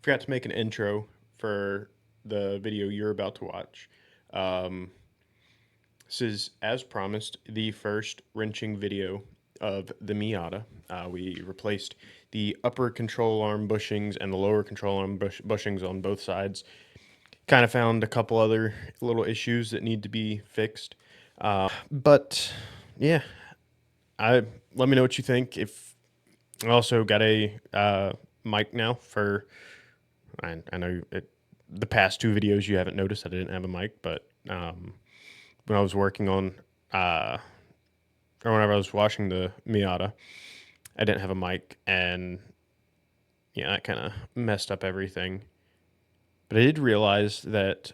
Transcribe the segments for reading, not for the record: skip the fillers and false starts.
Forgot to make an intro for the video you're about to watch. Um, this is, as promised, the first wrenching video of the Miata. We replaced the upper control arm bushings and the lower control arm bushings on both sides. Kind of found a couple other little issues that need to be fixed. But yeah, I let me know what you think. If I also got a mic now for I know the past two videos you haven't noticed I didn't have a mic, but when I was working on uh, or whenever I was washing the Miata, I didn't have a mic, and yeah, that kind of messed up everything. But I did realize that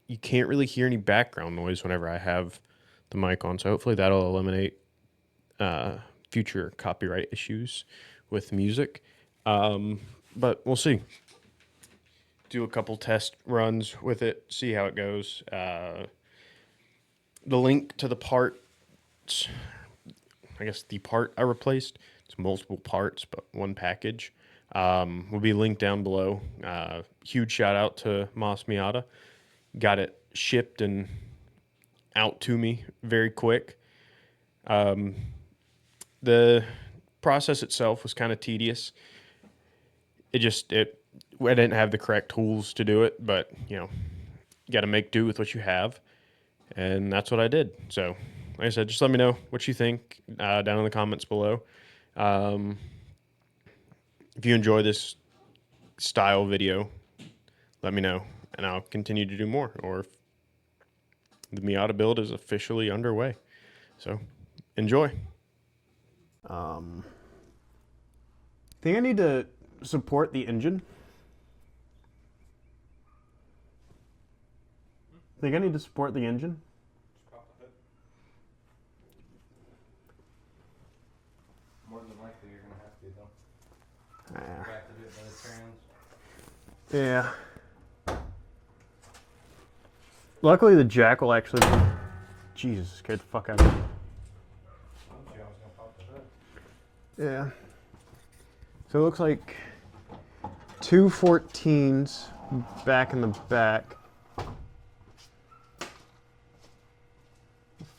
you can't really hear any background noise whenever I have the mic on, so hopefully that'll eliminate uh, future copyright issues with music. But we'll see. Do a couple test runs with it, see how it goes. The link to the part, I guess the part I replaced, it's multiple parts, but one package, will be linked down below. Huge shout out to Moss Miata. Got it shipped and out to me very quick. The process itself was kind of tedious. I didn't have the correct tools to do it, but you got to make do with what you have, and that's what I did. So, like I said, just let me know what you think down in the comments below. Um, if you enjoy this style video, let me know, and I'll continue to do more. Or if the Miata build is officially underway. So, enjoy. Think I need to support the engine. Think I need to support the engine. More than likely you're gonna have to though. Ah. You have to do it by the trans. Yeah. Luckily, the jack will actually. Jesus, scared the fuck out of me. I was gonna pop the hood. Yeah. So it looks like two 14s back in the back.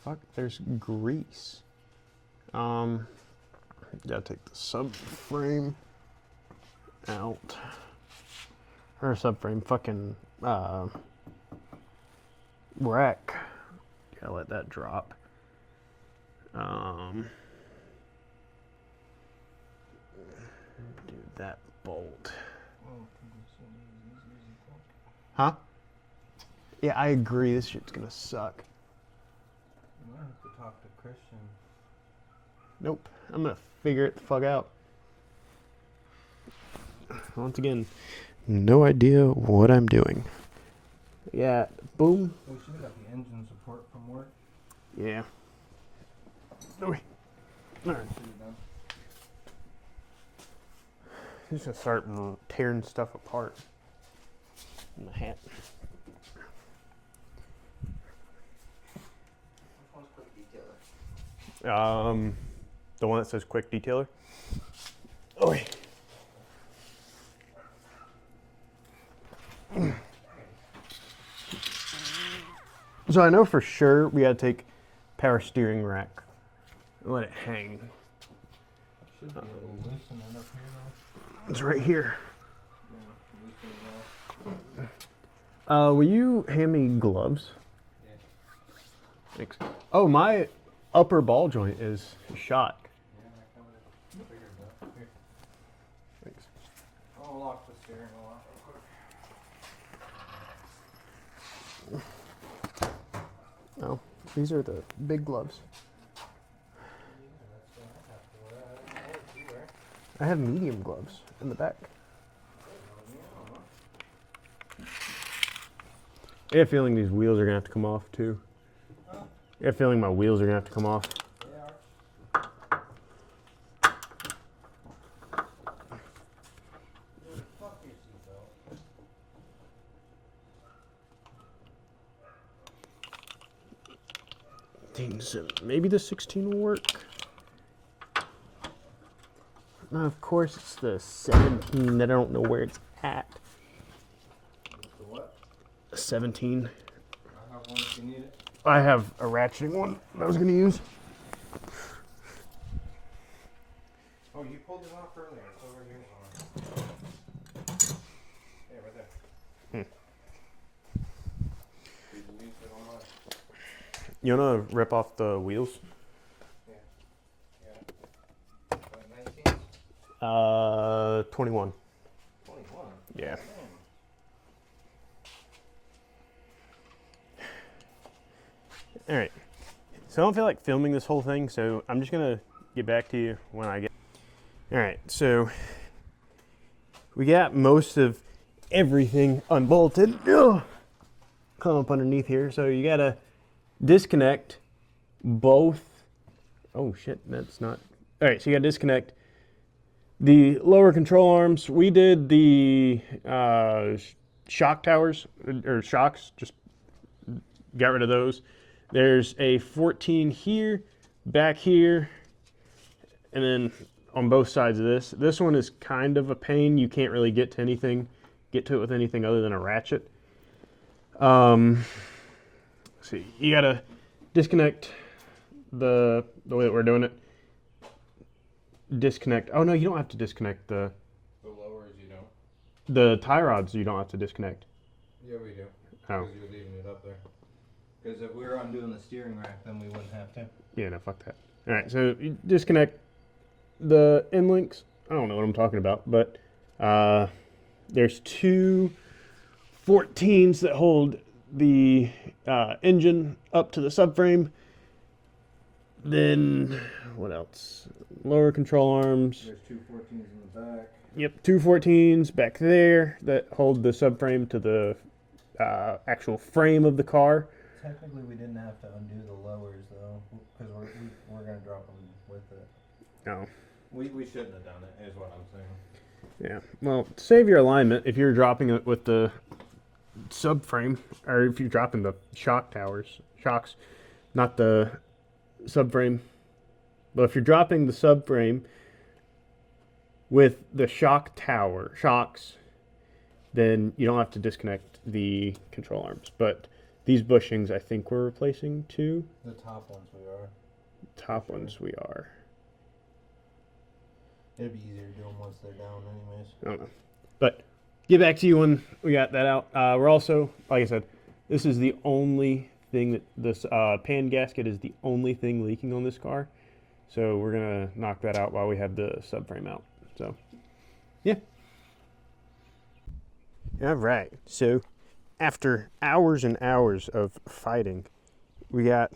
Fuck, there's grease. Gotta take the subframe out. Or subframe, fucking rack. Gotta let that drop. Do that bolt. Huh? Yeah, I agree. This shit's gonna suck. You might have to talk to Christian. Nope. I'm gonna figure it the fuck out. Once again, no idea what I'm doing. Yeah, boom. We should have got the engine support from work. Yeah. Okay. Alright. I'm just gonna start tearing stuff apart in the hat. Which one's quick detailer? The one that says quick detailer. Oh. So I know for sure we gotta take power steering rack and let it hang. Should be able to loosen it up here though. It's right here. Yeah, loosen it off. Will you hand me gloves? Yeah. Thanks. Oh, my upper ball joint is shot. Yeah, I kind of figured that. Here. Thanks. I'll lock the steering wheel off real quick. Oh, these are the big gloves. I have medium gloves in the back. I have a feeling these wheels are gonna have to come off too. I have a feeling my wheels are gonna have to come off. Maybe the 16 will work. No, of course it's the 17 that I don't know where it's at. 17. I have one if you need it. I have a ratcheting one that I was going to use. Oh, you pulled it off earlier. It's over here. Yeah, right there. Did you use it on mine? You want to rip off the wheels? Yeah. Yeah. What, 19? 21. 21? Yeah. All right. So I don't feel like filming this whole thing, so I'm just going to get back to you when I get. All right. So we got most of everything unbolted. Ugh. Come up underneath here. So you got to disconnect both. Oh, shit. That's not. All right. So you got to disconnect the lower control arms. We did the shock towers or shocks, just got rid of those. There's a 14 here, back here, and then on both sides of this. This one is kind of a pain. You can't really get to it with anything other than a ratchet. Let's see, you gotta disconnect the way that we're doing it. Disconnect. Oh no, you don't have to disconnect the lowers, you don't. the tie rods. You don't have to disconnect. Yeah, we do. Oh. Because you're leaving it up there. Because if we were undoing the steering rack, then we wouldn't have to. Yeah, no, fuck that. All right, so you disconnect the end links. I don't know what I'm talking about, but there's two 14s that hold the engine up to the subframe. Then what else? Lower control arms. There's two 14s in the back. Yep, two 14s back there that hold the subframe to the actual frame of the car. Technically, we didn't have to undo the lowers, though, because we're going to drop them with it. No. We shouldn't have done it, is what I'm saying. Yeah. Well, to save your alignment, if you're dropping it with the subframe, or if you're dropping the shocks, not the subframe, but if you're dropping the subframe with the shocks, then you don't have to disconnect the control arms. But these bushings, I think we're replacing too. The top ones we are. Top ones we are. It'd be easier to do them once they're down anyways. I don't know. But get back to you when we got that out. We're also, like I said, this is the only thing that this pan gasket is the only thing leaking on this car. So we're going to knock that out while we have the subframe out. So, yeah. All right. So after hours and hours of fighting, we got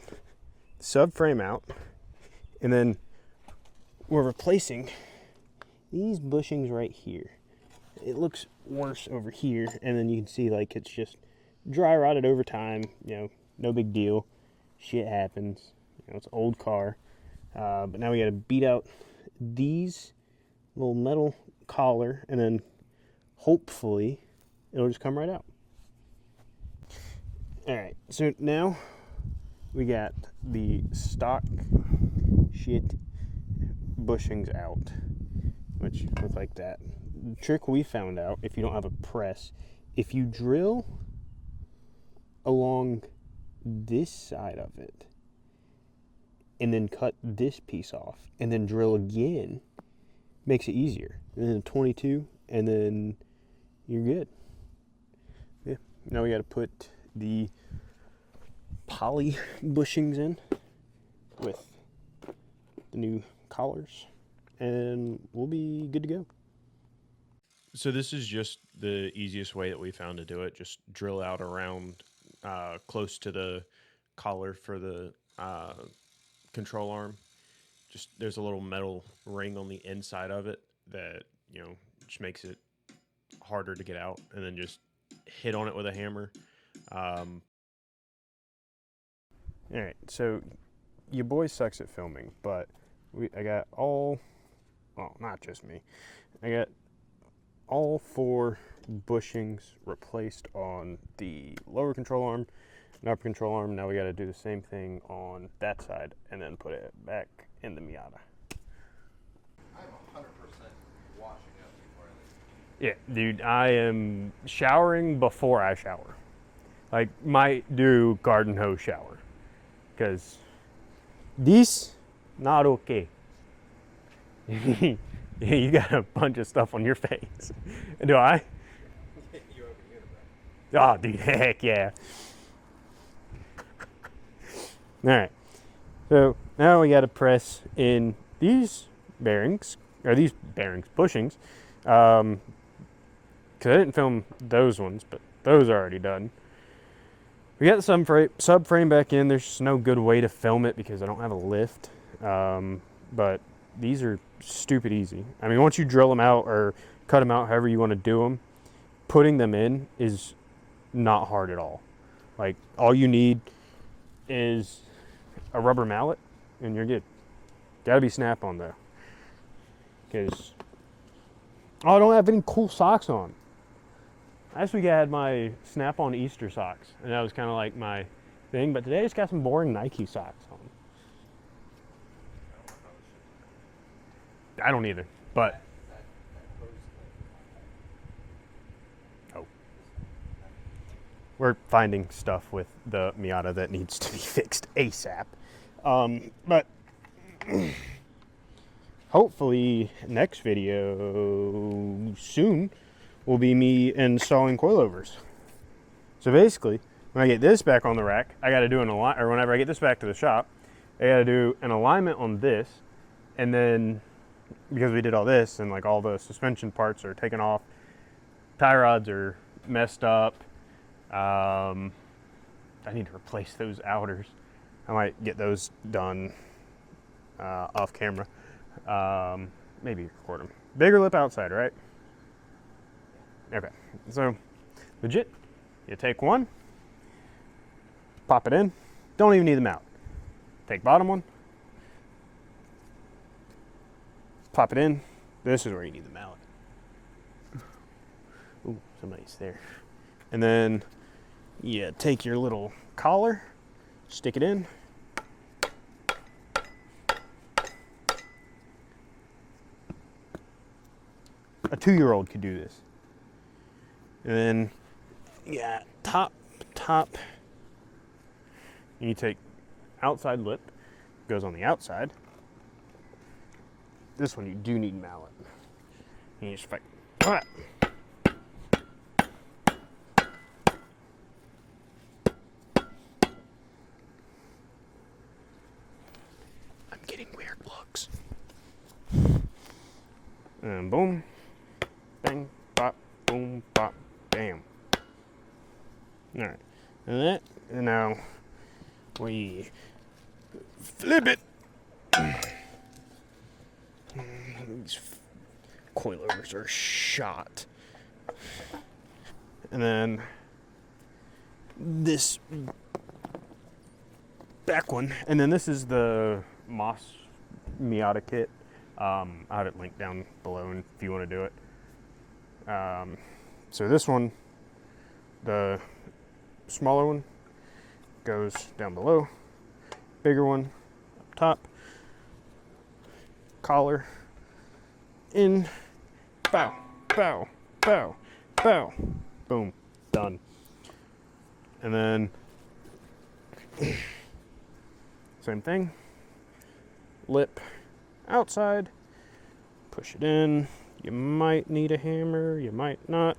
subframe out, and then we're replacing these bushings right here. It looks worse over here, and then you can see like it's just dry rotted over time. You know, no big deal. Shit happens. You know, it's an old car. But now we got to beat out these little metal collar, and then hopefully it'll just come right out. All right, so now we got the stock shit bushings out, which look like that. The trick we found out, if you don't have a press, if you drill along this side of it and then cut this piece off and then drill again, makes it easier. And then a 22, and then you're good. Yeah. Now we got to put the poly bushings in with the new collars, and we'll be good to go. So this is just the easiest way that we found to do it. Just drill out around close to the collar for the control arm. Just there's a little metal ring on the inside of it that, you know, just makes it harder to get out, and then just hit on it with a hammer. All right, so your boy sucks at filming, but I got all, well, not just me, I got all 4 bushings replaced on the lower control arm and upper control arm. Now we got to do the same thing on that side and then put it back in the Miata. I'm 100% washing up before I leave. Yeah, dude, I am showering before I shower. Like, might do garden hose shower. Because this, not okay. You got a bunch of stuff on your face. Do I? You over here, Oh, dude, heck yeah. All right. So now we got to press in these bearings, or these bearings, bushings. Because I didn't film those ones, but those are already done. We got the subframe back in. There's just no good way to film it because I don't have a lift. But these are stupid easy. I mean, once you drill them out or cut them out, however you want to do them, putting them in is not hard at all. Like, all you need is a rubber mallet and you're good. Gotta be Snap-on though. Because, oh, I don't have any cool socks on. Last week I had my Snap-on Easter socks, and that was kind of like my thing. But today I just got some boring Nike socks on. I don't either, but oh, we're finding stuff with the Miata that needs to be fixed ASAP. But hopefully next video soon will be me installing coilovers. So basically, when I get this back on the rack, I got to do an alignment, or whenever I get this back to the shop, I got to do an alignment on this, and then because we did all this and like all the suspension parts are taken off, tie rods are messed up. I need to replace those outers. I might get those done off camera. Maybe record them. Bigger lip outside, right? Okay, so legit, you take one, pop it in, don't even need them out. Take bottom one, pop it in. This is where you need the mallet. Ooh, somebody's there. And then you take your little collar, stick it in. A 2-year-old could do this. And then, yeah, top. You take outside lip, goes on the outside. This one you do need mallet. And you just like, ah. I'm getting weird looks. And boom, bang, bop, boom, bop, bam. All right, and now we flip it. These coilovers are shot. And then this back one, and then this is the Moss Miata kit. I'll have it linked down below if you want to do it. So this one, the smaller one, goes down below. Bigger one up top. Collar in. Bow, bow, bow, bow. Boom, done. And then same thing. Lip outside. Push it in. You might need a hammer, you might not.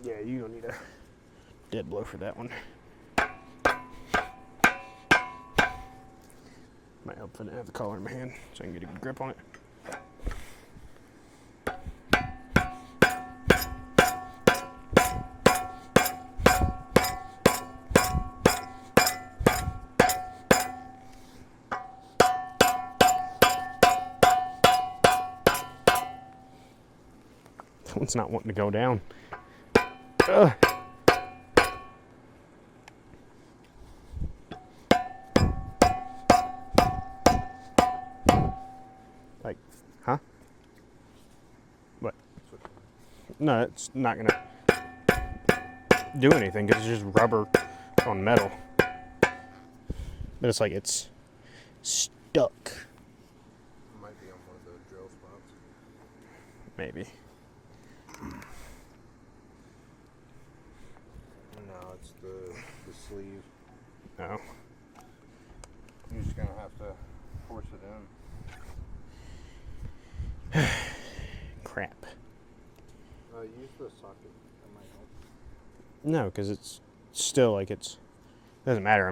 Yeah, you don't need a dead blow for that one. Might help if I didn't have the collar in my hand so I can get a good grip on it. That one's not wanting to go down. Ugh. Like, huh? What? No, it's not gonna do anything because it's just rubber on metal. But it's like it's stuck. Might be on one of the drill spots. Maybe. And It's the sleeve. Oh. You're just gonna have to force it in. Crap. Use the socket. That might help. No, because it's still like it's... Doesn't matter.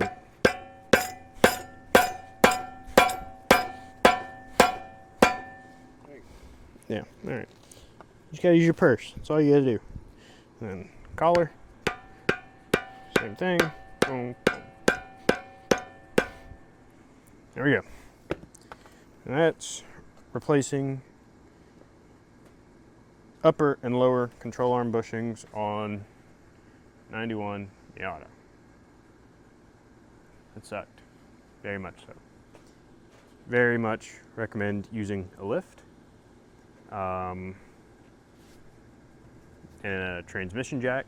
Yeah, alright. You just gotta use your purse. That's all you gotta do. And then collar. Same thing. Boom. There we go. And that's replacing upper and lower control arm bushings on 91 Miata. It sucked. Very much so. Very much recommend using a lift. And a transmission jack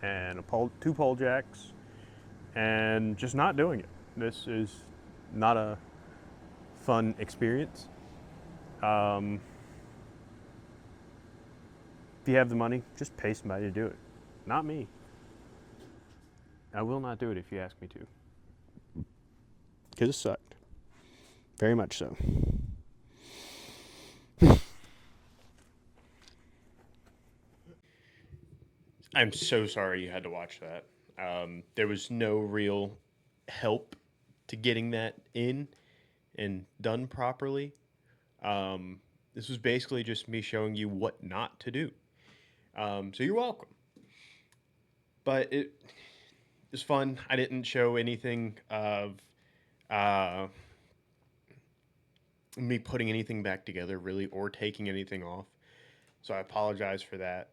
and two pole jacks and just not doing it. This is not a fun experience. If you have the money, just pay somebody to do it. Not me. I will not do it if you ask me to. Because it sucked. Very much so. I'm so sorry you had to watch that. There was no real help to getting that in and done properly. This was basically just me showing you what not to do. So you're welcome. But it was fun. I didn't show anything of uh, me putting anything back together, really, or taking anything off. So I apologize for that.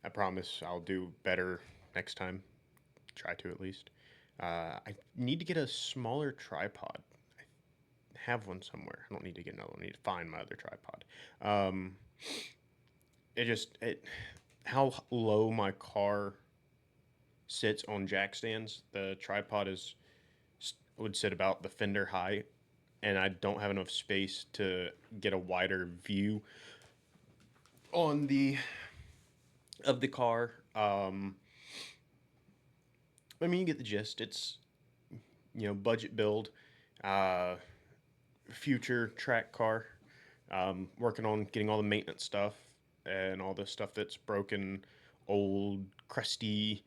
I promise I'll do better next time. Try to at least. I need to get a smaller tripod. I have one somewhere. I don't need to get another one. I need to find my other tripod. Um, it how low my car sits on jack stands. The tripod is would sit about the fender height, and I don't have enough space to get a wider view on the of the car. I mean, you get the gist. It's budget build, uh, future track car. Working on getting all the maintenance stuff and all the stuff that's broken, old, crusty.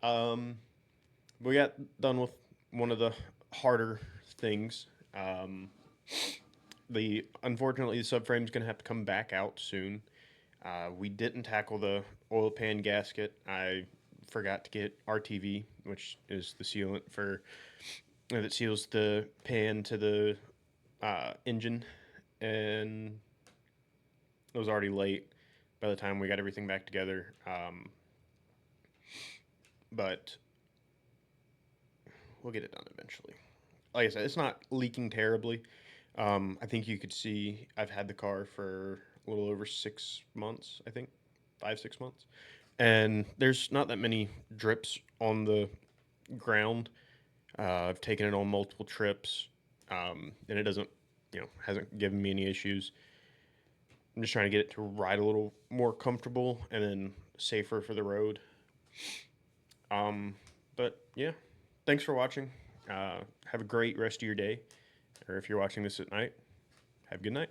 Um, we got done with one of the harder things. Um, the unfortunately the subframe's gonna have to come back out soon. We didn't tackle the oil pan gasket. I forgot to get RTV, which is the sealant for that seals the pan to the engine, and it was already late by the time we got everything back together. But we'll get it done eventually. Like I said, it's not leaking terribly. I think you could see I've had the car for a little over 6 months, I think, 5, 6 months. And there's not that many drips on the ground. I've taken it on multiple trips, and it doesn't, hasn't given me any issues. I'm just trying to get it to ride a little more comfortable and then safer for the road. Um, but yeah, thanks for watching. Have a great rest of your day, or if you're watching this at night, have a good night.